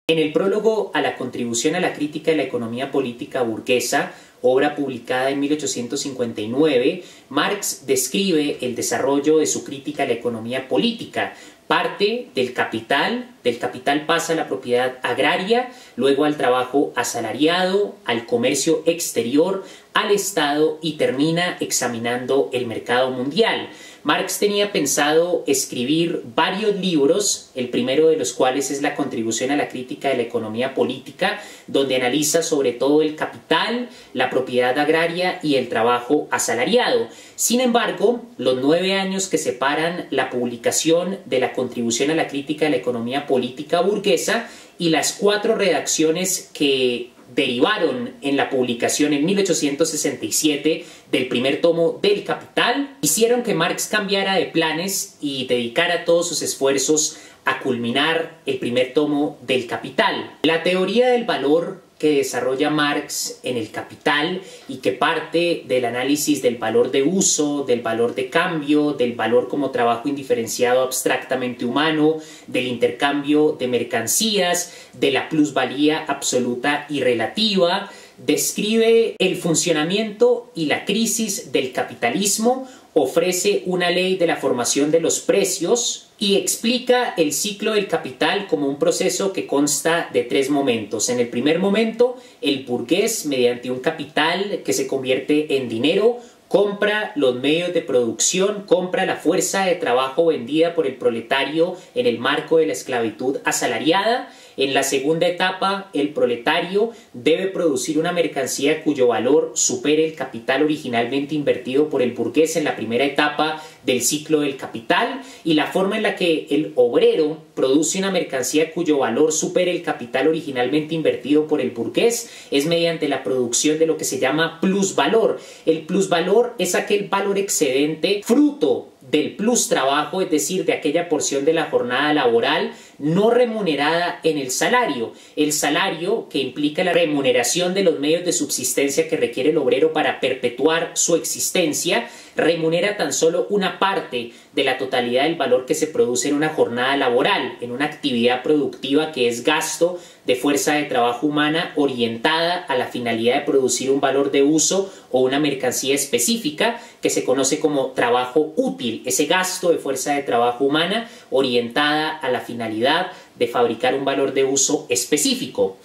En el prólogo a la contribución a la crítica de la economía política burguesa, obra publicada en 1859, Marx describe el desarrollo de su crítica a la economía política. Parte del capital pasa a la propiedad agraria, luego al trabajo asalariado, al comercio exterior, al Estado y termina examinando el mercado mundial. Marx tenía pensado escribir varios libros, el primero de los cuales es la contribución a la crítica de la economía política, donde analiza sobre todo el capital, la propiedad agraria y el trabajo asalariado. Sin embargo, los 9 años que separan la publicación de la contribución a la crítica de la economía política burguesa y las 4 redacciones que derivaron en la publicación en 1867 del primer tomo del Capital, hicieron que Marx cambiara de planes y dedicara todos sus esfuerzos a culminar el primer tomo del Capital. La teoría del valor que desarrolla Marx en el Capital y que parte del análisis del valor de uso, del valor de cambio, del valor como trabajo indiferenciado abstractamente humano, del intercambio de mercancías, de la plusvalía absoluta y relativa, describe el funcionamiento y la crisis del capitalismo, ofrece una ley de la formación de los precios y explica el ciclo del capital como un proceso que consta de 3 momentos. En el primer momento, el burgués, mediante un capital que se convierte en dinero, compra los medios de producción, compra la fuerza de trabajo vendida por el proletario en el marco de la esclavitud asalariada. En la segunda etapa, el proletario debe producir una mercancía cuyo valor supere el capital originalmente invertido por el burgués en la primera etapa del ciclo del capital, y la forma en la que el obrero produce una mercancía cuyo valor supere el capital originalmente invertido por el burgués es mediante la producción de lo que se llama plusvalor. El plusvalor es aquel valor excedente fruto del plus trabajo, es decir, de aquella porción de la jornada laboral no remunerada en el salario. El salario, que implica la remuneración de los medios de subsistencia que requiere el obrero para perpetuar su existencia, remunera tan solo una parte de la totalidad del valor que se produce en una jornada laboral, en una actividad productiva que es gasto de fuerza de trabajo humana orientada a la finalidad de producir un valor de uso o una mercancía específica que se conoce como trabajo útil, ese gasto de fuerza de trabajo humana orientada a la finalidad de fabricar un valor de uso específico.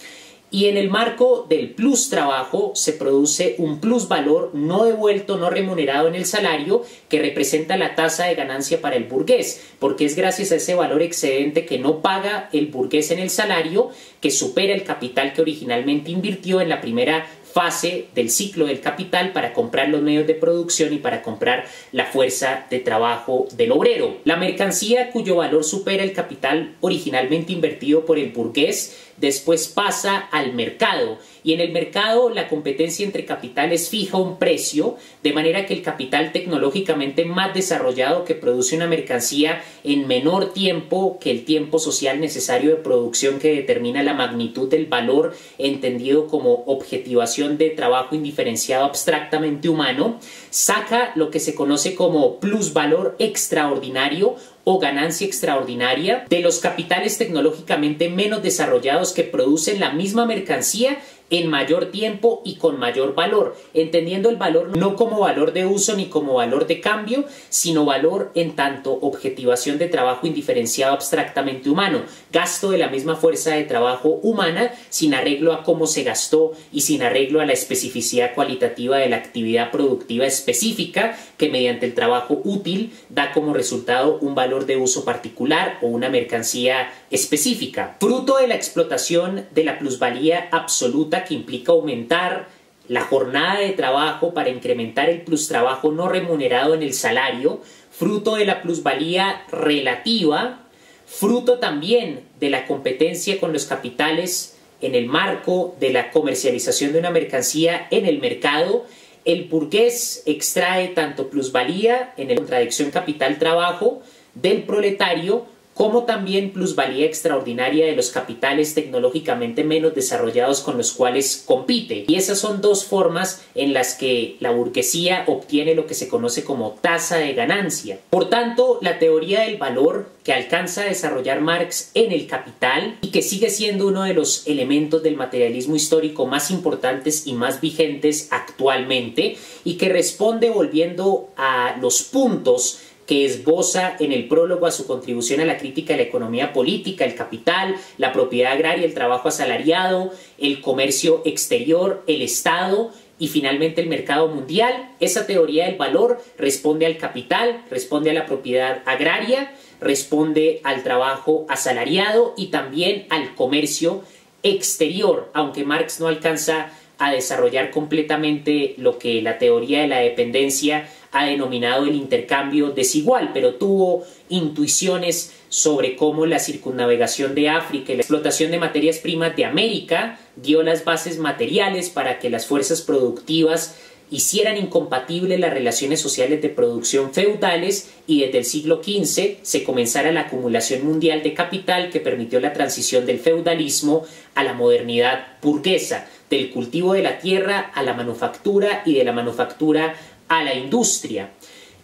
Y en el marco del plus trabajo se produce un plus valor no devuelto, no remunerado en el salario, que representa la tasa de ganancia para el burgués, porque es gracias a ese valor excedente que no paga el burgués en el salario que supera el capital que originalmente invirtió en la primera fase del ciclo del capital para comprar los medios de producción y para comprar la fuerza de trabajo del obrero. La mercancía cuyo valor supera el capital originalmente invertido por el burgués después pasa al mercado, y en el mercado la competencia entre capitales fija un precio, de manera que el capital tecnológicamente más desarrollado que produce una mercancía en menor tiempo que el tiempo social necesario de producción que determina la magnitud del valor entendido como objetivación de trabajo indiferenciado abstractamente humano, saca lo que se conoce como plusvalor extraordinario o ganancia extraordinaria de los capitales tecnológicamente menos desarrollados que producen la misma mercancía en mayor tiempo y con mayor valor, entendiendo el valor no como valor de uso ni como valor de cambio, sino valor en tanto objetivación de trabajo indiferenciado abstractamente humano, gasto de la misma fuerza de trabajo humana sin arreglo a cómo se gastó y sin arreglo a la especificidad cualitativa de la actividad productiva específica que mediante el trabajo útil da como resultado un valor de uso particular o una mercancía específica. Fruto de la explotación de la plusvalía absoluta que implica aumentar la jornada de trabajo para incrementar el plustrabajo no remunerado en el salario, fruto de la plusvalía relativa, fruto también de la competencia con los capitales en el marco de la comercialización de una mercancía en el mercado, el burgués extrae tanto plusvalía en la contradicción capital-trabajo del proletario como también plusvalía extraordinaria de los capitales tecnológicamente menos desarrollados con los cuales compite. Y esas son dos formas en las que la burguesía obtiene lo que se conoce como tasa de ganancia. Por tanto, la teoría del valor que alcanza a desarrollar Marx en El Capital y que sigue siendo uno de los elementos del materialismo histórico más importantes y más vigentes actualmente, y que responde, volviendo a los puntos que esboza en el prólogo a su contribución a la crítica de la economía política, el capital, la propiedad agraria, el trabajo asalariado, el comercio exterior, el Estado y finalmente el mercado mundial. Esa teoría del valor responde al capital, responde a la propiedad agraria, responde al trabajo asalariado y también al comercio exterior, aunque Marx no alcanza a desarrollar completamente lo que la teoría de la dependencia ha denominado el intercambio desigual, pero tuvo intuiciones sobre cómo la circunnavegación de África y la explotación de materias primas de América dio las bases materiales para que las fuerzas productivas hicieran incompatibles las relaciones sociales de producción feudales, y desde el siglo XV se comenzara la acumulación mundial de capital que permitió la transición del feudalismo a la modernidad burguesa, del cultivo de la tierra a la manufactura y de la manufactura a la industria.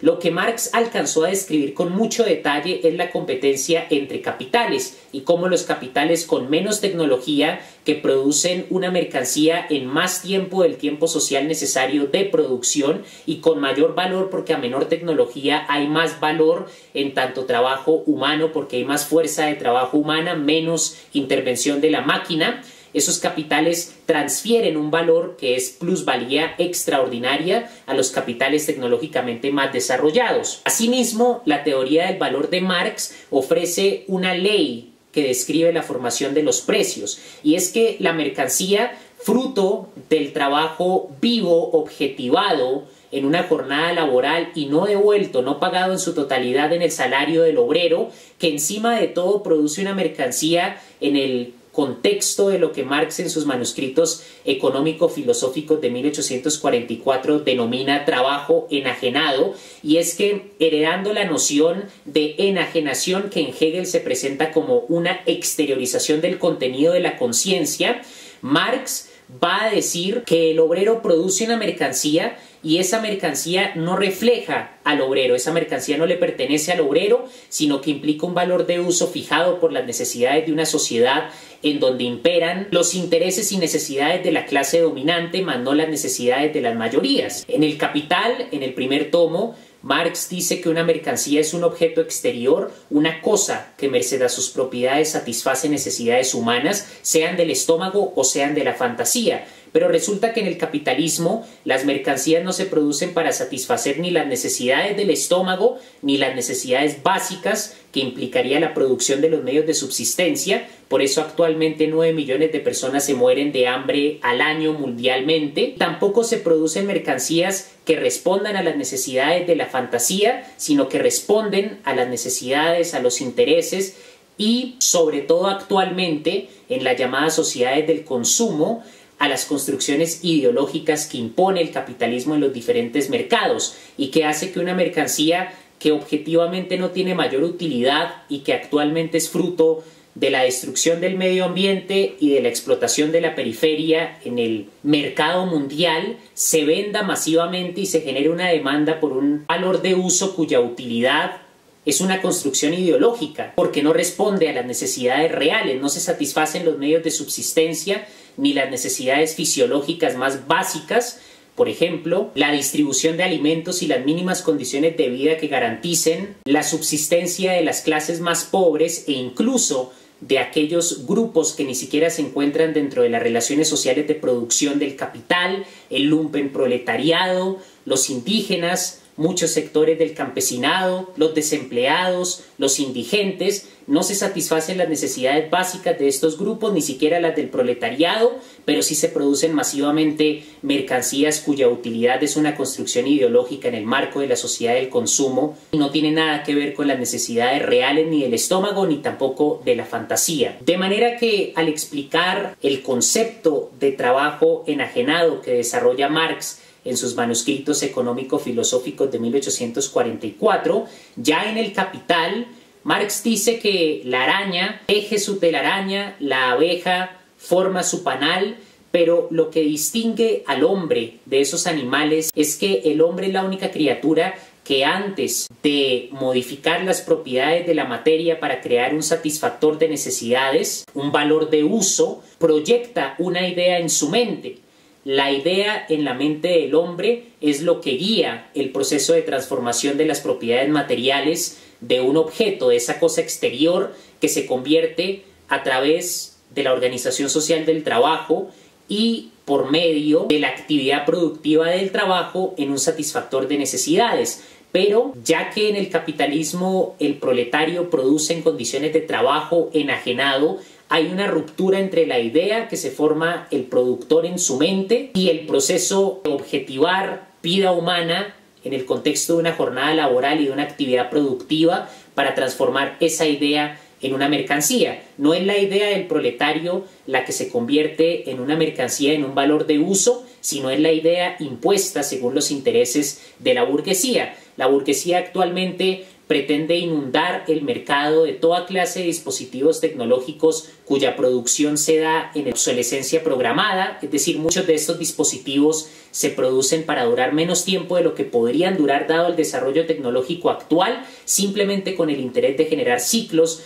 Lo que Marx alcanzó a describir con mucho detalle es la competencia entre capitales y cómo los capitales con menos tecnología, que producen una mercancía en más tiempo del tiempo social necesario de producción y con mayor valor porque a menor tecnología hay más valor en tanto trabajo humano porque hay más fuerza de trabajo humana, menos intervención de la máquina. Esos capitales transfieren un valor que es plusvalía extraordinaria a los capitales tecnológicamente más desarrollados. Asimismo, la teoría del valor de Marx ofrece una ley que describe la formación de los precios, y es que la mercancía, fruto del trabajo vivo, objetivado, en una jornada laboral y no devuelto, no pagado en su totalidad en el salario del obrero, que encima de todo produce una mercancía en el contexto de lo que Marx en sus manuscritos económico-filosóficos de 1844 denomina trabajo enajenado, y es que, heredando la noción de enajenación que en Hegel se presenta como una exteriorización del contenido de la conciencia, Marx va a decir que el obrero produce una mercancía y esa mercancía no refleja al obrero, esa mercancía no le pertenece al obrero, sino que implica un valor de uso fijado por las necesidades de una sociedad en donde imperan los intereses y necesidades de la clase dominante, más no las necesidades de las mayorías. En El Capital, en el primer tomo, Marx dice que una mercancía es un objeto exterior, una cosa que merced a sus propiedades satisface necesidades humanas, sean del estómago o sean de la fantasía. Pero resulta que en el capitalismo las mercancías no se producen para satisfacer ni las necesidades del estómago ni las necesidades básicas que implicaría la producción de los medios de subsistencia. Por eso actualmente 9 millones de personas se mueren de hambre al año mundialmente. Tampoco se producen mercancías que respondan a las necesidades de la fantasía, sino que responden a las necesidades, a los intereses y, sobre todo actualmente, en las llamadas sociedades del consumo, a las construcciones ideológicas que impone el capitalismo en los diferentes mercados y que hace que una mercancía que objetivamente no tiene mayor utilidad y que actualmente es fruto de la destrucción del medio ambiente y de la explotación de la periferia en el mercado mundial, se venda masivamente y se genere una demanda por un valor de uso cuya utilidad es una construcción ideológica, porque no responde a las necesidades reales, no se satisfacen los medios de subsistencia ni las necesidades fisiológicas más básicas. Por ejemplo, la distribución de alimentos y las mínimas condiciones de vida que garanticen la subsistencia de las clases más pobres e incluso de aquellos grupos que ni siquiera se encuentran dentro de las relaciones sociales de producción del capital, el lumpenproletariado, los indígenas, muchos sectores del campesinado, los desempleados, los indigentes. No se satisfacen las necesidades básicas de estos grupos, ni siquiera las del proletariado, pero sí se producen masivamente mercancías cuya utilidad es una construcción ideológica en el marco de la sociedad del consumo y no tiene nada que ver con las necesidades reales ni del estómago ni tampoco de la fantasía. De manera que al explicar el concepto de trabajo enajenado que desarrolla Marx en sus manuscritos económico-filosóficos de 1844, ya en El Capital, Marx dice que la araña teje su telaraña, la abeja forma su panal, pero lo que distingue al hombre de esos animales es que el hombre es la única criatura que antes de modificar las propiedades de la materia para crear un satisfactor de necesidades, un valor de uso, proyecta una idea en su mente. La idea en la mente del hombre es lo que guía el proceso de transformación de las propiedades materiales de un objeto, de esa cosa exterior que se convierte a través de la organización social del trabajo y por medio de la actividad productiva del trabajo en un satisfactor de necesidades. Pero ya que en el capitalismo el proletario produce en condiciones de trabajo enajenado, hay una ruptura entre la idea que se forma el productor en su mente y el proceso de objetivar vida humana en el contexto de una jornada laboral y de una actividad productiva para transformar esa idea en una mercancía. No es la idea del proletario la que se convierte en una mercancía, en un valor de uso, sino es la idea impuesta según los intereses de la burguesía. La burguesía actualmente pretende inundar el mercado de toda clase de dispositivos tecnológicos cuya producción se da en obsolescencia programada, es decir, muchos de estos dispositivos se producen para durar menos tiempo de lo que podrían durar dado el desarrollo tecnológico actual, simplemente con el interés de generar ciclos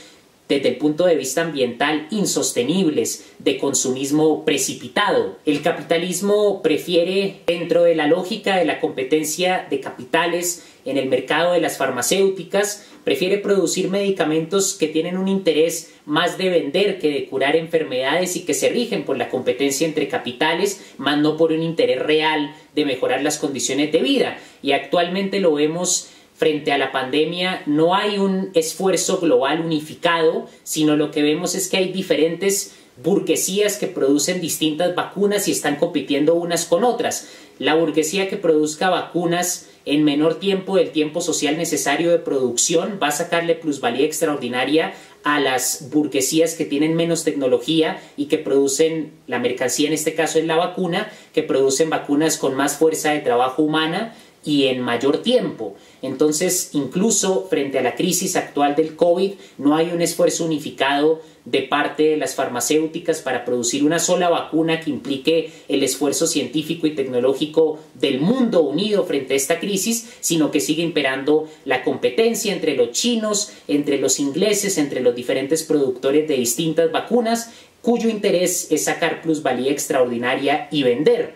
desde el punto de vista ambiental insostenibles, de consumismo precipitado. El capitalismo prefiere, dentro de la lógica de la competencia de capitales en el mercado de las farmacéuticas, prefiere producir medicamentos que tienen un interés más de vender que de curar enfermedades y que se rigen por la competencia entre capitales, más no por un interés real de mejorar las condiciones de vida. Y actualmente lo vemos frente a la pandemia, no hay un esfuerzo global unificado, sino lo que vemos es que hay diferentes burguesías que producen distintas vacunas y están compitiendo unas con otras. La burguesía que produzca vacunas en menor tiempo del tiempo social necesario de producción va a sacarle plusvalía extraordinaria a las burguesías que tienen menos tecnología y que producen la mercancía, en este caso es la vacuna, que producen vacunas con más fuerza de trabajo humana y en mayor tiempo. Entonces, incluso frente a la crisis actual del COVID, no hay un esfuerzo unificado de parte de las farmacéuticas para producir una sola vacuna que implique el esfuerzo científico y tecnológico del mundo unido frente a esta crisis, sino que sigue imperando la competencia entre los chinos, entre los ingleses, entre los diferentes productores de distintas vacunas, cuyo interés es sacar plusvalía extraordinaria y vender,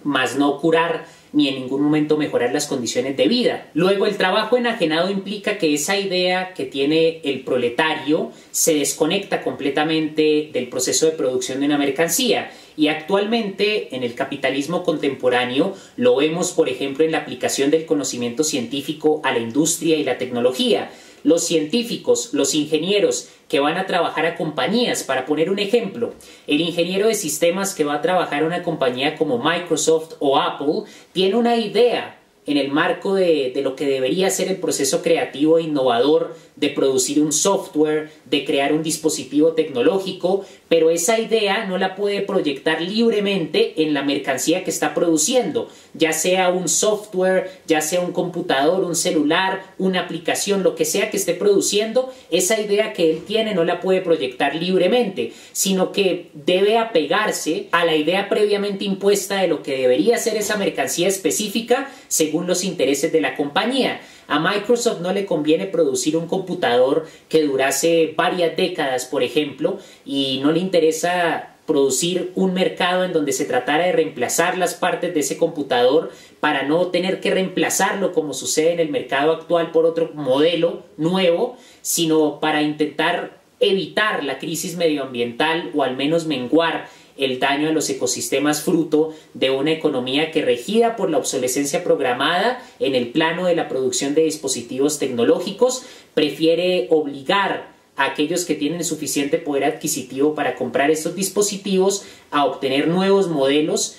más no curar ni en ningún momento mejorar las condiciones de vida. Luego, el trabajo enajenado implica que esa idea que tiene el proletario se desconecta completamente del proceso de producción de una mercancía. Y actualmente, en el capitalismo contemporáneo, lo vemos, por ejemplo, en la aplicación del conocimiento científico a la industria y la tecnología. Los científicos, los ingenieros que van a trabajar a compañías, para poner un ejemplo, el ingeniero de sistemas que va a trabajar a una compañía como Microsoft o Apple tiene una idea en el marco de lo que debería ser el proceso creativo e innovador de producir un software, de crear un dispositivo tecnológico, pero esa idea no la puede proyectar libremente en la mercancía que está produciendo, ya sea un software, ya sea un computador, un celular, una aplicación, lo que sea que esté produciendo, esa idea que él tiene no la puede proyectar libremente, sino que debe apegarse a la idea previamente impuesta de lo que debería ser esa mercancía específica según los intereses de la compañía. A Microsoft no le conviene producir un computador que durase varias décadas, por ejemplo, y no le interesa producir un mercado en donde se tratara de reemplazar las partes de ese computador para no tener que reemplazarlo como sucede en el mercado actual por otro modelo nuevo, sino para intentar evitar la crisis medioambiental o al menos menguar el daño a los ecosistemas fruto de una economía que, regida por la obsolescencia programada en el plano de la producción de dispositivos tecnológicos, prefiere obligar a aquellos que tienen suficiente poder adquisitivo para comprar estos dispositivos a obtener nuevos modelos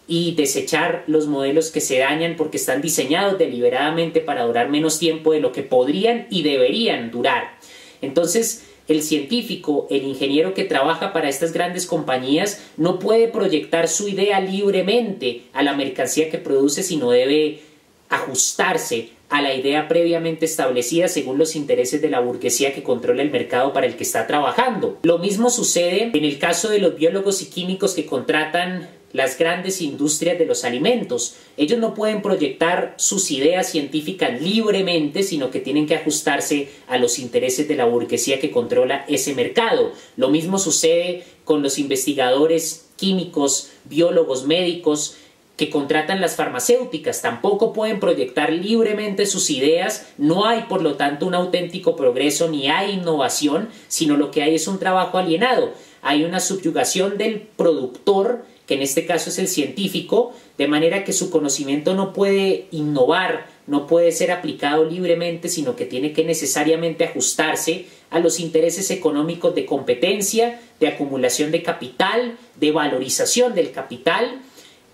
y desechar los modelos que se dañan porque están diseñados deliberadamente para durar menos tiempo de lo que podrían y deberían durar. Entonces, el científico, el ingeniero que trabaja para estas grandes compañías no puede proyectar su idea libremente a la mercancía que produce, sino debe ajustarse a la idea previamente establecida según los intereses de la burguesía que controla el mercado para el que está trabajando. Lo mismo sucede en el caso de los biólogos y químicos que contratan las grandes industrias de los alimentos. Ellos no pueden proyectar sus ideas científicas libremente, sino que tienen que ajustarse a los intereses de la burguesía que controla ese mercado. Lo mismo sucede con los investigadores químicos, biólogos, médicos que contratan las farmacéuticas. Tampoco pueden proyectar libremente sus ideas. No hay, por lo tanto, un auténtico progreso ni hay innovación, sino lo que hay es un trabajo alienado. Hay una subyugación del productor, que en este caso es el científico, de manera que su conocimiento no puede innovar, no puede ser aplicado libremente, sino que tiene que necesariamente ajustarse a los intereses económicos de competencia, de acumulación de capital, de valorización del capital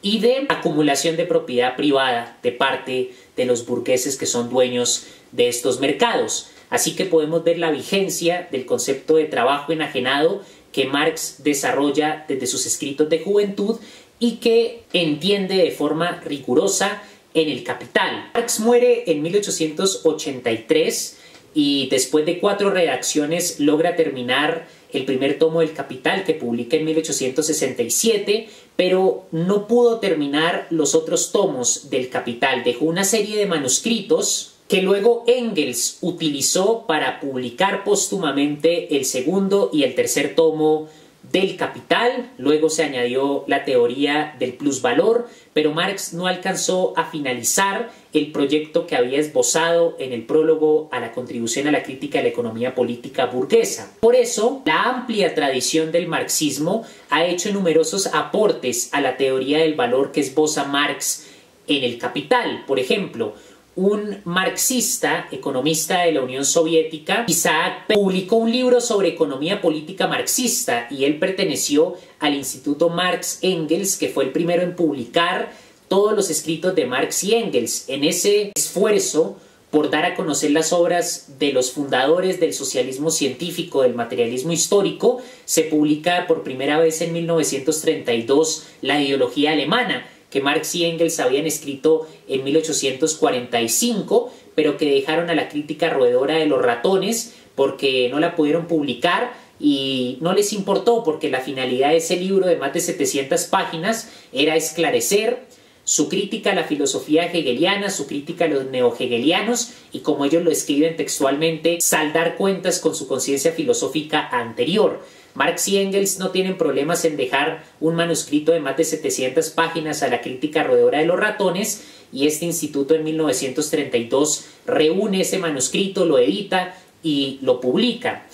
y de acumulación de propiedad privada de parte de los burgueses que son dueños de estos mercados. Así que podemos ver la vigencia del concepto de trabajo enajenado que Marx desarrolla desde sus escritos de juventud y que entiende de forma rigurosa en el Capital. Marx muere en 1883 y después de 4 redacciones logra terminar el primer tomo del Capital, que publica en 1867, pero no pudo terminar los otros tomos del Capital. Dejó una serie de manuscritos que luego Engels utilizó para publicar póstumamente el segundo y el tercer tomo del Capital. Luego se añadió la teoría del plusvalor, pero Marx no alcanzó a finalizar el proyecto que había esbozado en el prólogo a la contribución a la crítica de la economía política burguesa. Por eso, la amplia tradición del marxismo ha hecho numerosos aportes a la teoría del valor que esboza Marx en el Capital. Por ejemplo, un marxista, economista de la Unión Soviética, Isaac, publicó un libro sobre economía política marxista y él perteneció al Instituto Marx-Engels, que fue el primero en publicar todos los escritos de Marx y Engels. En ese esfuerzo por dar a conocer las obras de los fundadores del socialismo científico, del materialismo histórico, se publica por primera vez en 1932 La ideología alemana, que Marx y Engels habían escrito en 1845, pero que dejaron a la crítica roedora de los ratones porque no la pudieron publicar y no les importó, porque la finalidad de ese libro de más de 700 páginas era esclarecer su crítica a la filosofía hegeliana, su crítica a los neohegelianos y, como ellos lo escriben textualmente, saldar cuentas con su conciencia filosófica anterior. Marx y Engels no tienen problemas en dejar un manuscrito de más de 700 páginas a la crítica roedora de los ratones, y este instituto en 1932 reúne ese manuscrito, lo edita y lo publica.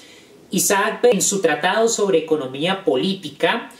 Isaac, en su tratado sobre economía política,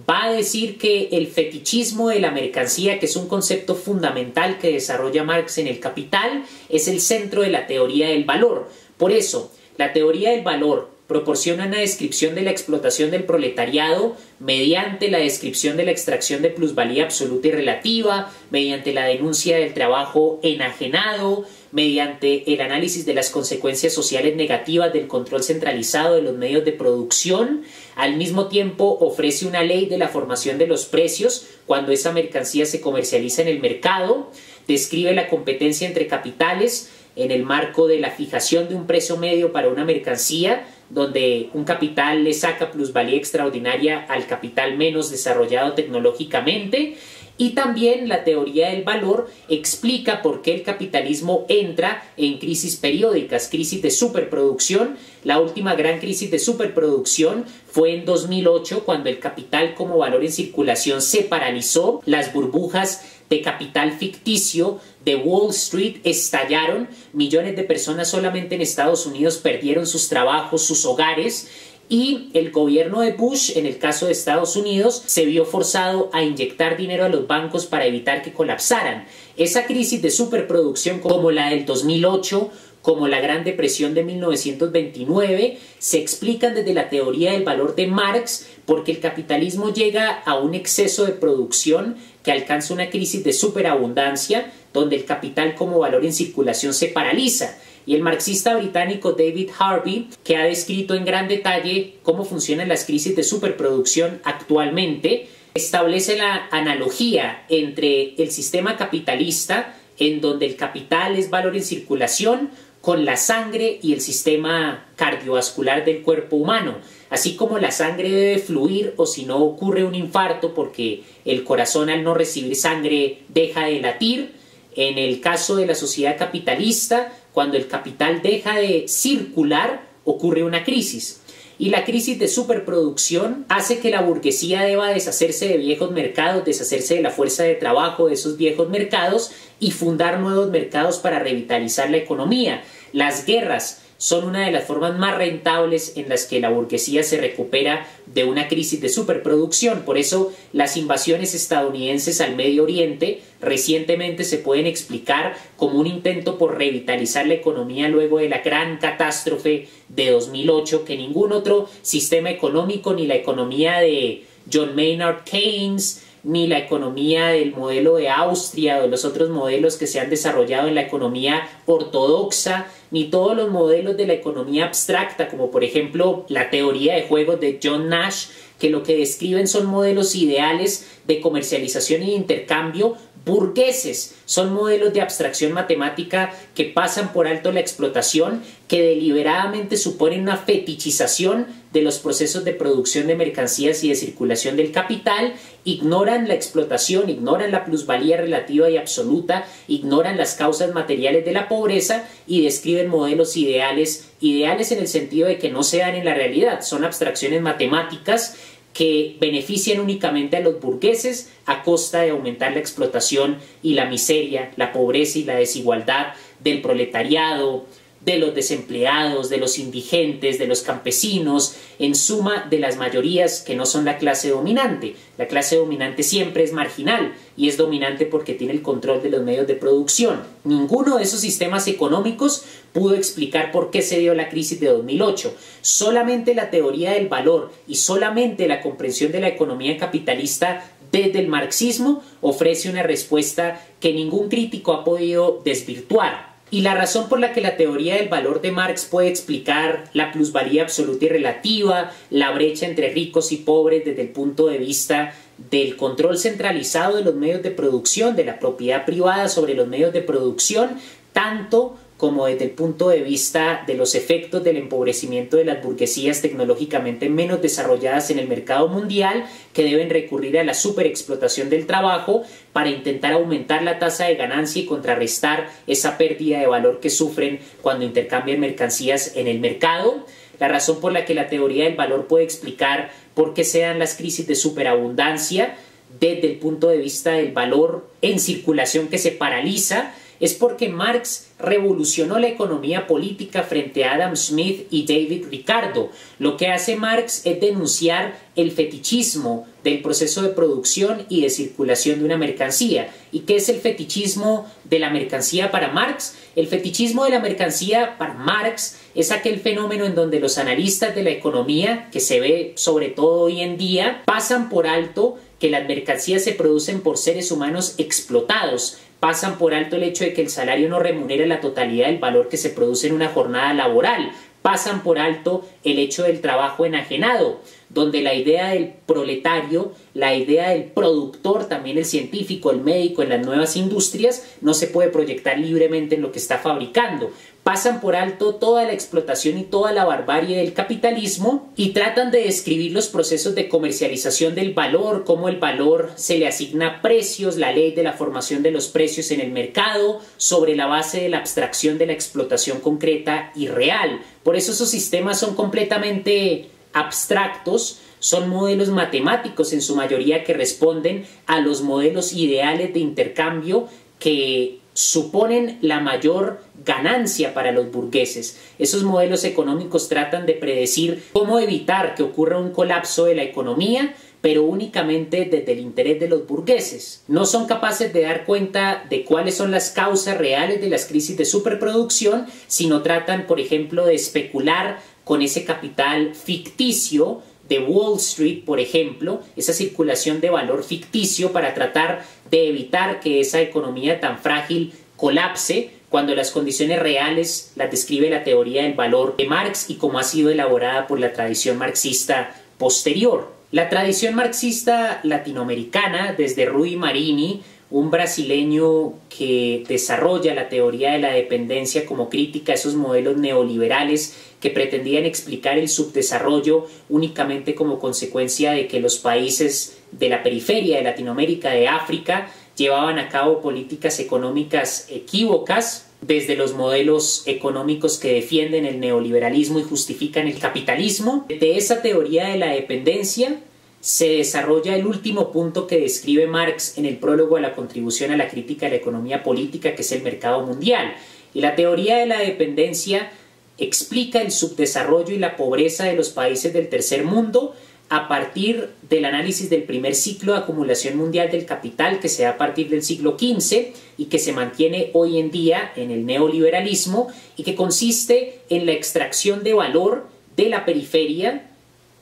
va a decir que el fetichismo de la mercancía, que es un concepto fundamental que desarrolla Marx en el Capital, es el centro de la teoría del valor. Por eso, la teoría del valor proporciona una descripción de la explotación del proletariado mediante la descripción de la extracción de plusvalía absoluta y relativa, mediante la denuncia del trabajo enajenado, mediante el análisis de las consecuencias sociales negativas del control centralizado de los medios de producción. Al mismo tiempo ofrece una ley de la formación de los precios cuando esa mercancía se comercializa en el mercado, describe la competencia entre capitales en el marco de la fijación de un precio medio para una mercancía, donde un capital le saca plusvalía extraordinaria al capital menos desarrollado tecnológicamente. Y también la teoría del valor explica por qué el capitalismo entra en crisis periódicas, crisis de superproducción. La última gran crisis de superproducción fue en 2008, cuando el capital como valor en circulación se paralizó. Las burbujas de capital ficticio de Wall Street estallaron. Millones de personas solamente en Estados Unidos perdieron sus trabajos, sus hogares. Y el gobierno de Bush, en el caso de Estados Unidos, se vio forzado a inyectar dinero a los bancos para evitar que colapsaran. Esa crisis de superproducción, como la del 2008, como la Gran Depresión de 1929, se explican desde la teoría del valor de Marx, porque el capitalismo llega a un exceso de producción que alcanza una crisis de superabundancia, donde el capital como valor en circulación se paraliza. Y el marxista británico David Harvey, que ha descrito en gran detalle cómo funcionan las crisis de superproducción actualmente, establece la analogía entre el sistema capitalista en donde el capital es valor en circulación con la sangre y el sistema cardiovascular del cuerpo humano. Así como la sangre debe fluir o si no ocurre un infarto porque el corazón al no recibir sangre deja de latir, en el caso de la sociedad capitalista, cuando el capital deja de circular, ocurre una crisis. Y la crisis de superproducción hace que la burguesía deba deshacerse de viejos mercados, deshacerse de la fuerza de trabajo de esos viejos mercados y fundar nuevos mercados para revitalizar la economía. Las guerras son una de las formas más rentables en las que la burguesía se recupera de una crisis de superproducción. Por eso las invasiones estadounidenses al Medio Oriente recientemente se pueden explicar como un intento por revitalizar la economía luego de la gran catástrofe de 2008 que ningún otro sistema económico, ni la economía de John Maynard Keynes, ni la economía del modelo de Austria o de los otros modelos que se han desarrollado en la economía ortodoxa, ni todos los modelos de la economía abstracta, como por ejemplo la teoría de juegos de John Nash, que lo que describen son modelos ideales de comercialización y de intercambio burgueses. Son modelos de abstracción matemática que pasan por alto la explotación, que deliberadamente suponen una fetichización de los procesos de producción de mercancías y de circulación del capital, ignoran la explotación, ignoran la plusvalía relativa y absoluta, ignoran las causas materiales de la pobreza y describen modelos ideales en el sentido de que no se dan en la realidad, son abstracciones matemáticas que benefician únicamente a los burgueses a costa de aumentar la explotación y la miseria, la pobreza y la desigualdad del proletariado, de los desempleados, de los indigentes, de los campesinos, en suma de las mayorías que no son la clase dominante. La clase dominante siempre es marginal y es dominante porque tiene el control de los medios de producción. Ninguno de esos sistemas económicos pudo explicar por qué se dio la crisis de 2008. Solamente la teoría del valor y solamente la comprensión de la economía capitalista desde el marxismo ofrece una respuesta que ningún crítico ha podido desvirtuar. Y la razón por la que la teoría del valor de Marx puede explicar la plusvalía absoluta y relativa, la brecha entre ricos y pobres desde el punto de vista del control centralizado de los medios de producción, de la propiedad privada sobre los medios de producción, tanto como desde el punto de vista de los efectos del empobrecimiento de las burguesías tecnológicamente menos desarrolladas en el mercado mundial, que deben recurrir a la superexplotación del trabajo para intentar aumentar la tasa de ganancia y contrarrestar esa pérdida de valor que sufren cuando intercambian mercancías en el mercado. La razón por la que la teoría del valor puede explicar por qué se dan las crisis de superabundancia desde el punto de vista del valor en circulación que se paraliza es porque Marx revolucionó la economía política frente a Adam Smith y David Ricardo. Lo que hace Marx es denunciar el fetichismo del proceso de producción y de circulación de una mercancía. ¿Y qué es el fetichismo de la mercancía para Marx? El fetichismo de la mercancía para Marx es aquel fenómeno en donde los analistas de la economía, que se ve sobre todo hoy en día, pasan por alto que las mercancías se producen por seres humanos explotados, pasan por alto el hecho de que el salario no remunera la totalidad del valor que se produce en una jornada laboral, pasan por alto el hecho del trabajo enajenado, donde la idea del proletario, la idea del productor, también el científico, el médico en las nuevas industrias, no se puede proyectar libremente en lo que está fabricando. Pasan por alto toda la explotación y toda la barbarie del capitalismo y tratan de describir los procesos de comercialización del valor, cómo el valor se le asigna precios, la ley de la formación de los precios en el mercado, sobre la base de la abstracción de la explotación concreta y real. Por eso esos sistemas son completamente abstractos, son modelos matemáticos en su mayoría que responden a los modelos ideales de intercambio que suponen la mayor ganancia para los burgueses. Esos modelos económicos tratan de predecir cómo evitar que ocurra un colapso de la economía, pero únicamente desde el interés de los burgueses. No son capaces de dar cuenta de cuáles son las causas reales de las crisis de superproducción, sino tratan, por ejemplo, de especular con ese capital ficticio de Wall Street, por ejemplo, esa circulación de valor ficticio para tratar de evitar que esa economía tan frágil colapse, cuando las condiciones reales las describe la teoría del valor de Marx y como ha sido elaborada por la tradición marxista posterior. La tradición marxista latinoamericana, desde Rui Marini un brasileño que desarrolla la teoría de la dependencia como crítica a esos modelos neoliberales que pretendían explicar el subdesarrollo únicamente como consecuencia de que los países de la periferia de Latinoamérica, de África, llevaban a cabo políticas económicas equívocas desde los modelos económicos que defienden el neoliberalismo y justifican el capitalismo. De esa teoría de la dependencia se desarrolla el último punto que describe Marx en el prólogo a la contribución a la crítica de la economía política, que es el mercado mundial. Y la teoría de la dependencia explica el subdesarrollo y la pobreza de los países del tercer mundo a partir del análisis del primer ciclo de acumulación mundial del capital, que se da a partir del siglo XV y que se mantiene hoy en día en el neoliberalismo, y que consiste en la extracción de valor de la periferia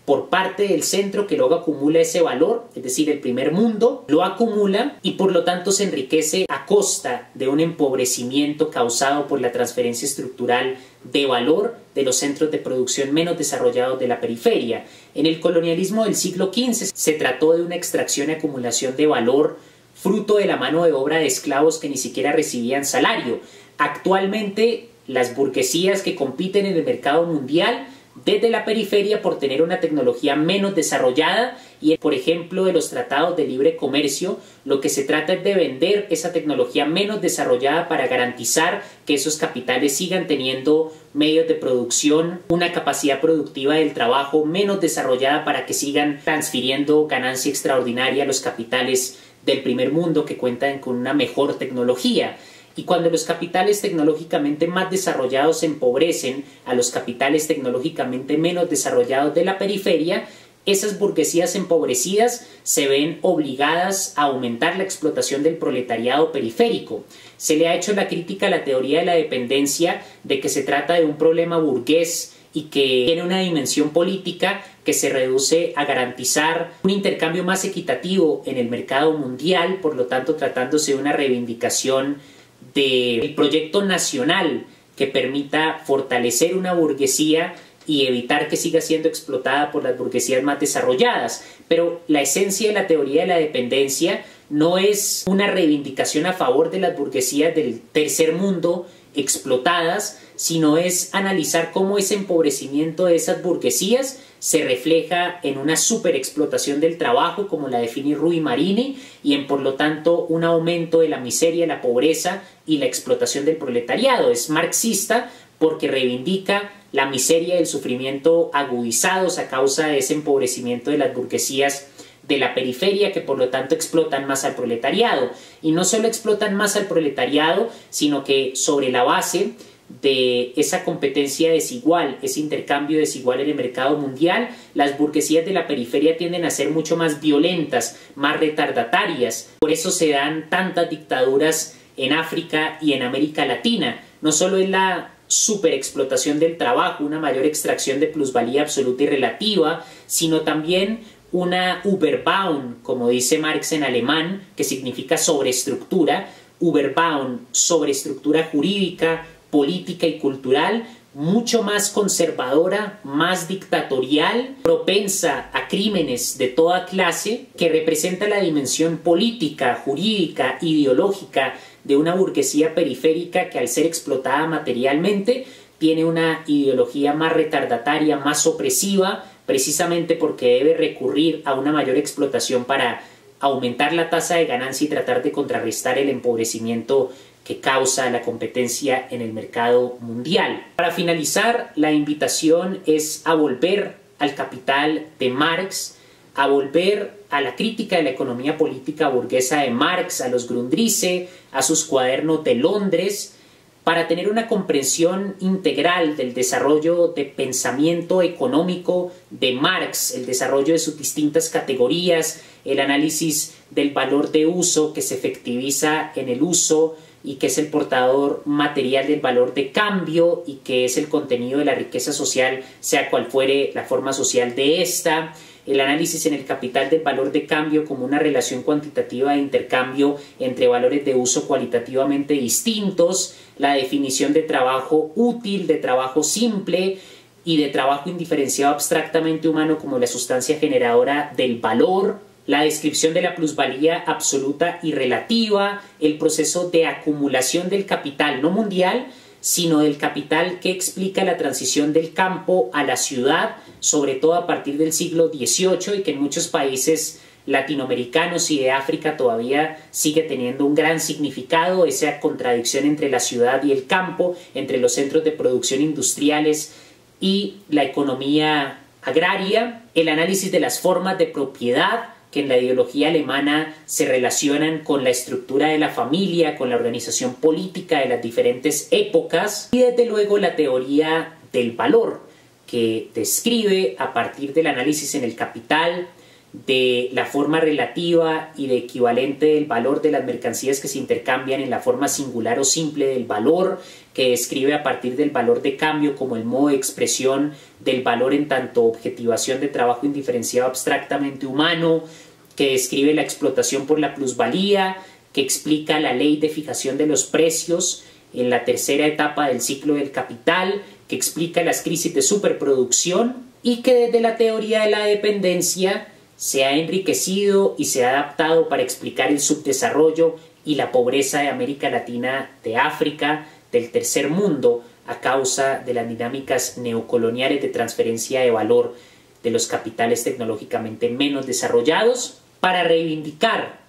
por parte del centro, que luego acumula ese valor, es decir, el primer mundo lo acumula y por lo tanto se enriquece a costa de un empobrecimiento causado por la transferencia estructural de valor de los centros de producción menos desarrollados de la periferia. En el colonialismo del siglo XV se trató de una extracción y acumulación de valor fruto de la mano de obra de esclavos que ni siquiera recibían salario. Actualmente, las burguesías que compiten en el mercado mundial desde la periferia por tener una tecnología menos desarrollada y, por ejemplo, de los tratados de libre comercio, lo que se trata es de vender esa tecnología menos desarrollada para garantizar que esos capitales sigan teniendo medios de producción, una capacidad productiva del trabajo menos desarrollada para que sigan transfiriendo ganancia extraordinaria a los capitales del primer mundo que cuentan con una mejor tecnología. Y cuando los capitales tecnológicamente más desarrollados empobrecen a los capitales tecnológicamente menos desarrollados de la periferia, esas burguesías empobrecidas se ven obligadas a aumentar la explotación del proletariado periférico. Se le ha hecho la crítica a la teoría de la dependencia de que se trata de un problema burgués y que tiene una dimensión política que se reduce a garantizar un intercambio más equitativo en el mercado mundial, por lo tanto tratándose de una reivindicación del proyecto nacional que permita fortalecer una burguesía y evitar que siga siendo explotada por las burguesías más desarrolladas. Pero la esencia de la teoría de la dependencia no es una reivindicación a favor de las burguesías del tercer mundo explotadas, sino es analizar cómo ese empobrecimiento de esas burguesías se refleja en una superexplotación del trabajo, como la define Rui Marini, y en, por lo tanto, un aumento de la miseria, la pobreza y la explotación del proletariado. Es marxista porque reivindica la miseria y el sufrimiento agudizados a causa de ese empobrecimiento de las burguesías de la periferia, que por lo tanto explotan más al proletariado. Y no solo explotan más al proletariado, sino que sobre la base de esa competencia desigual, ese intercambio desigual en el mercado mundial, las burguesías de la periferia tienden a ser mucho más violentas, más retardatarias. Por eso se dan tantas dictaduras en África y en América Latina. No solo es la superexplotación del trabajo, una mayor extracción de plusvalía absoluta y relativa, sino también una Überbau, como dice Marx en alemán, que significa sobreestructura, Überbau, sobreestructura jurídica, política y cultural, mucho más conservadora, más dictatorial, propensa a crímenes de toda clase, que representa la dimensión política, jurídica, ideológica de una burguesía periférica que, al ser explotada materialmente, tiene una ideología más retardataria, más opresiva, precisamente porque debe recurrir a una mayor explotación para aumentar la tasa de ganancia y tratar de contrarrestar el empobrecimiento que causa la competencia en el mercado mundial. Para finalizar, la invitación es a volver al Capital de Marx, a volver a la crítica de la economía política burguesa de Marx, a los Grundrisse, a sus cuadernos de Londres, para tener una comprensión integral del desarrollo de pensamiento económico de Marx, el desarrollo de sus distintas categorías, el análisis del valor de uso que se efectiviza en el uso y que es el portador material del valor de cambio y que es el contenido de la riqueza social, sea cual fuere la forma social de esta, el análisis en el capital del valor de cambio como una relación cuantitativa de intercambio entre valores de uso cualitativamente distintos, la definición de trabajo útil, de trabajo simple y de trabajo indiferenciado abstractamente humano como la sustancia generadora del valor, la descripción de la plusvalía absoluta y relativa, el proceso de acumulación del capital no mundial, sino del capital que explica la transición del campo a la ciudad, sobre todo a partir del siglo XVIII, y que en muchos países latinoamericanos y de África todavía sigue teniendo un gran significado, esa contradicción entre la ciudad y el campo, entre los centros de producción industriales y la economía agraria, el análisis de las formas de propiedad que en la ideología alemana se relacionan con la estructura de la familia, con la organización política de las diferentes épocas, y desde luego la teoría del valor, que describe a partir del análisis en el Capital de la forma relativa y de equivalente del valor de las mercancías que se intercambian en la forma singular o simple del valor, que describe a partir del valor de cambio como el modo de expresión del valor en tanto objetivación de trabajo indiferenciado abstractamente humano, que describe la explotación por la plusvalía, que explica la ley de fijación de los precios en la tercera etapa del ciclo del capital, que explica las crisis de superproducción y que desde la teoría de la dependencia se ha enriquecido y se ha adaptado para explicar el subdesarrollo y la pobreza de América Latina, de África, del tercer mundo, a causa de las dinámicas neocoloniales de transferencia de valor de los capitales tecnológicamente menos desarrollados, para reivindicar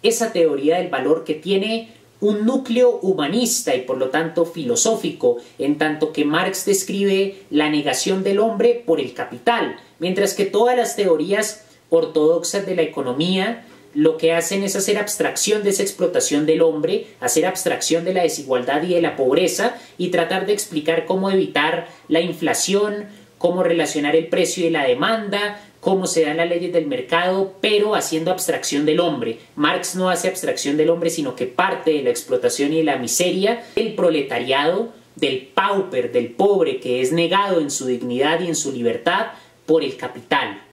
esa teoría del valor que tiene un núcleo humanista y por lo tanto filosófico, en tanto que Marx describe la negación del hombre por el capital, mientras que todas las teorías ortodoxas de la economía lo que hacen es hacer abstracción de esa explotación del hombre, hacer abstracción de la desigualdad y de la pobreza y tratar de explicar cómo evitar la inflación, cómo relacionar el precio y la demanda, cómo se dan las leyes del mercado, pero haciendo abstracción del hombre. Marx no hace abstracción del hombre, sino que parte de la explotación y de la miseria del proletariado, del pauper, del pobre que es negado en su dignidad y en su libertad por el capital.